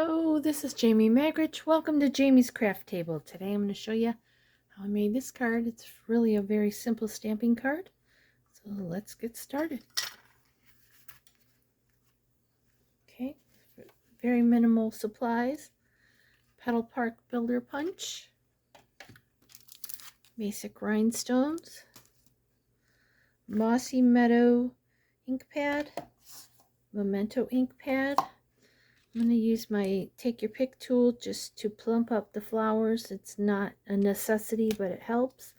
Hello, this is Jamie Magridge. Welcome to Jamie's Craft Table. Today I'm going to show you how I made this card. It's really a very simple stamping card. So let's get started. Okay, very minimal supplies. Petal Park Builder Punch. Basic rhinestones. Mossy Meadow ink pad. Memento ink pad. I'm going to use my take your pick tool just to plump up the flowers. It's not a necessity, but it helps.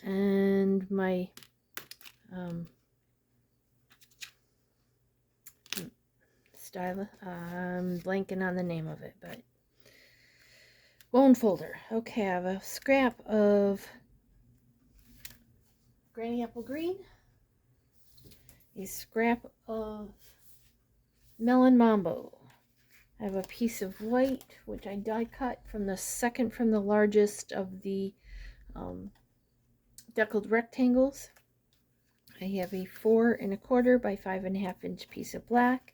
And my stylus, I'm blanking on the name of it, but bone folder. Okay, I have a scrap of Granny Apple Green, a scrap of Melon Mambo. I have a piece of white, which I die cut from the second from the largest of the deckled rectangles. I have a 4 1/4 by 5 1/2 inch piece of black,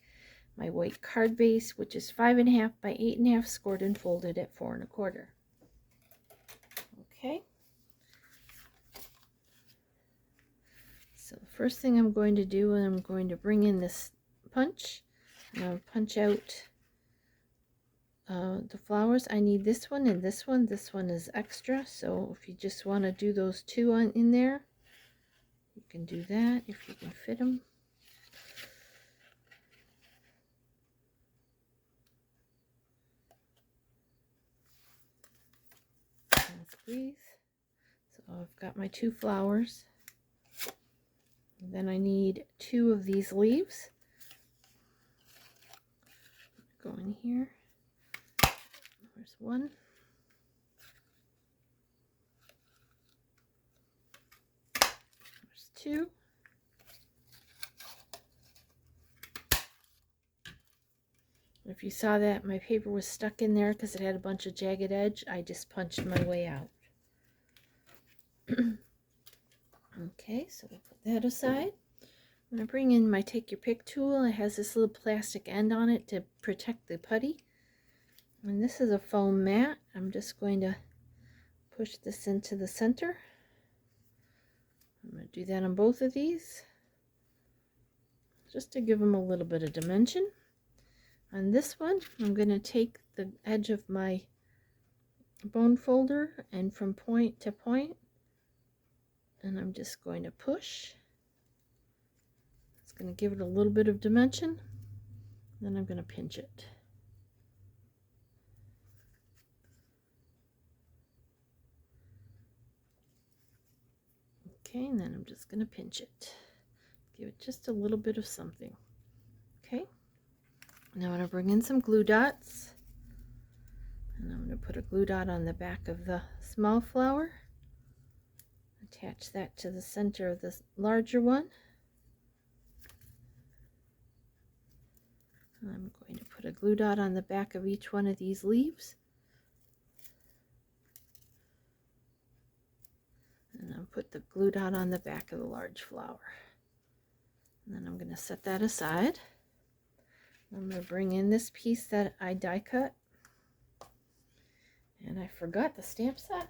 my white card base, which is 5 1/2 by 8 1/2, scored and folded at 4 1/4. Okay. So the first thing I'm going to do is I'm going to bring in this punch. And I'll punch out the flowers. I need this one and this one. This one is extra, so if you just want to do those two in there, you can do that if you can fit them. And squeeze. So I've got my 2 flowers. And then I need 2 of these leaves. Go in here. There's 1. There's 2. If you saw that, my paper was stuck in there because it had a bunch of jagged edge. I just punched my way out. Okay, so we'll put that aside. I'm going to bring in my take your pick tool. It has this little plastic end on it to protect the putty. And this is a foam mat. I'm just going to push this into the center. I'm going to do that on both of these, just to give them a little bit of dimension. On this one, I'm going to take the edge of my bone folder and from point to point, and I'm just going to push. It's going to give it a little bit of dimension. Then I'm going to pinch it. Okay, and then I'm just going to pinch it. Give it just a little bit of something. Okay. Now I'm going to bring in some glue dots. And I'm going to put a glue dot on the back of the small flower. Attach that to the center of the larger one. And I'm going to put a glue dot on the back of each one of these leaves. And I'll put the glue dot on the back of the large flower. And then I'm going to set that aside. I'm going to bring in this piece that I die cut. And I forgot the stamp set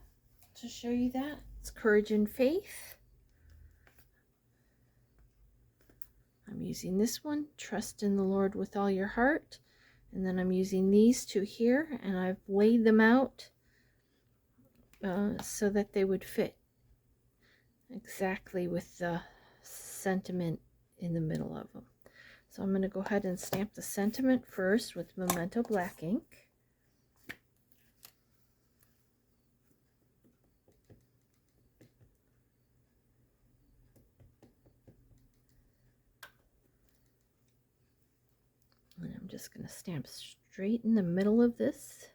to show you that. It's Courage and Faith. I'm using this one, Trust in the Lord with All Your Heart. And then I'm using these 2 here, and I've laid them out so that they would fit exactly with the sentiment in the middle of them. So I'm going to go ahead and stamp the sentiment first with Memento black ink. And I'm just going to stamp straight in the middle of this.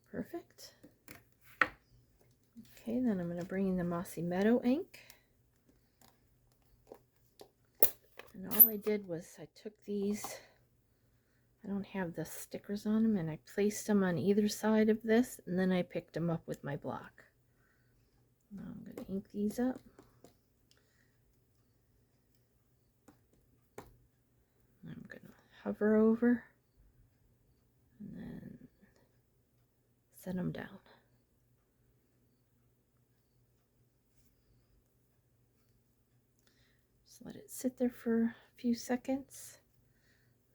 Perfect. Okay, then I'm going to bring in the Mossy Meadow ink. And all I did was I took these, I don't have the stickers on them, and I placed them on either side of this, and then I picked them up with my block. Now I'm going to ink these up. hover over and then set them down. Just let it sit there for a few seconds,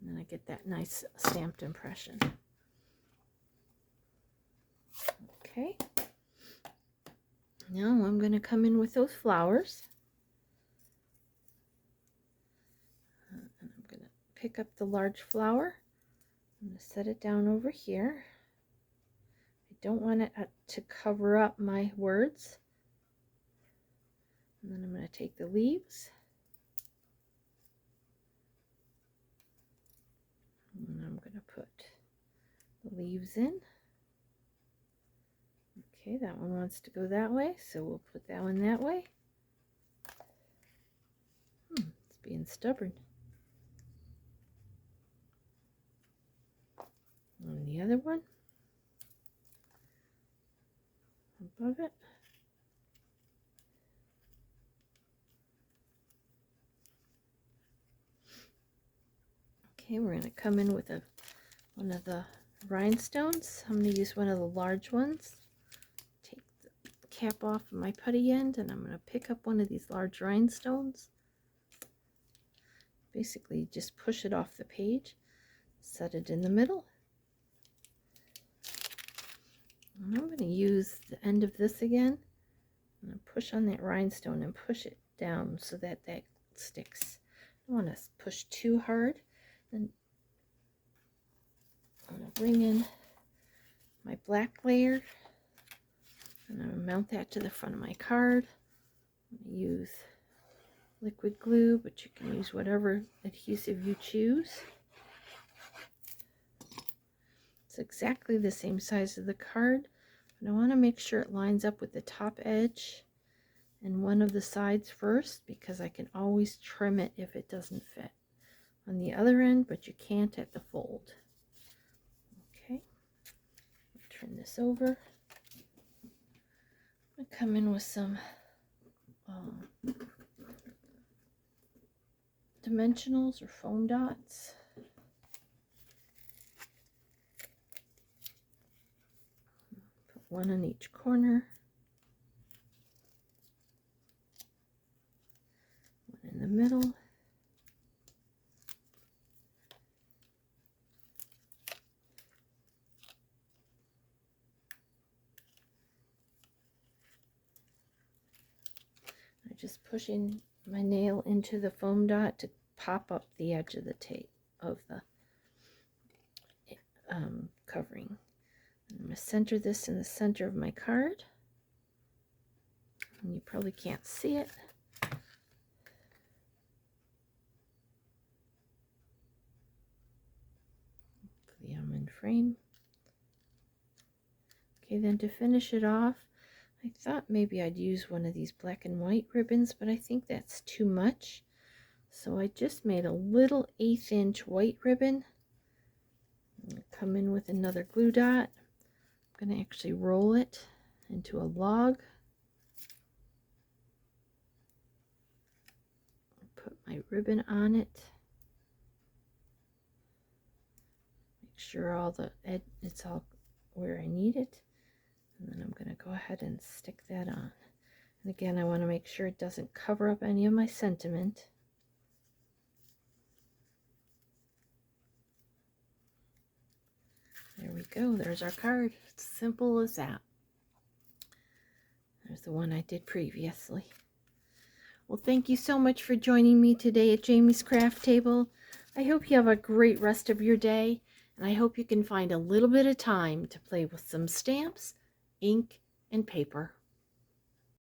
and then I get that nice stamped impression. Okay, now I'm going to come in with those flowers. And I'm going to pick up the large flower. I'm going to set it down over here. I don't want it to cover up my words. And then I'm going to take the leaves. And I'm going to put the leaves in. Okay, that one wants to go that way, so we'll put that one that way. It's being stubborn. And the other one above it. Okay, we're going to come in with one of the rhinestones. I'm going to use one of the large ones. Take the cap off of my putty end, and I'm going to pick up one of these large rhinestones. Basically, just push it off the page, set it in the middle. And I'm going to use the end of this again. I'm going to push on that rhinestone and push it down so that that sticks. I don't want to push too hard. Then I'm going to bring in my black layer, and I'm going to mount that to the front of my card. I'm going to use liquid glue, but you can use whatever adhesive you choose. It's exactly the same size as the card, but I want to make sure it lines up with the top edge and one of the sides first, because I can always trim it if it doesn't fit on the other end, but you can't at the fold. Okay, turn this over. I'm going to come in with some dimensionals or foam dots. Put one on each corner. One in the middle. I'm just pushing my nail into the foam dot to pop up the edge of the tape of the covering. I'm going to center this in the center of my card, and you probably can't see it. Put the almond frame. Okay, then to finish it off, I thought maybe I'd use one of these black and white ribbons, but I think that's too much. So I just made a little 1/8 inch white ribbon. I'm going to come in with another glue dot. I'm going to actually roll it into a log. Put my ribbon on it. Make sure it's all where I need it. And then I'm going to go ahead and stick that on. And again, I want to make sure it doesn't cover up any of my sentiment. There we go. There's our card. It's simple as that. There's the one I did previously. Well, thank you so much for joining me today at Jamie's Craft Table. I hope you have a great rest of your day, and I hope you can find a little bit of time to play with some stamps, ink, and paper.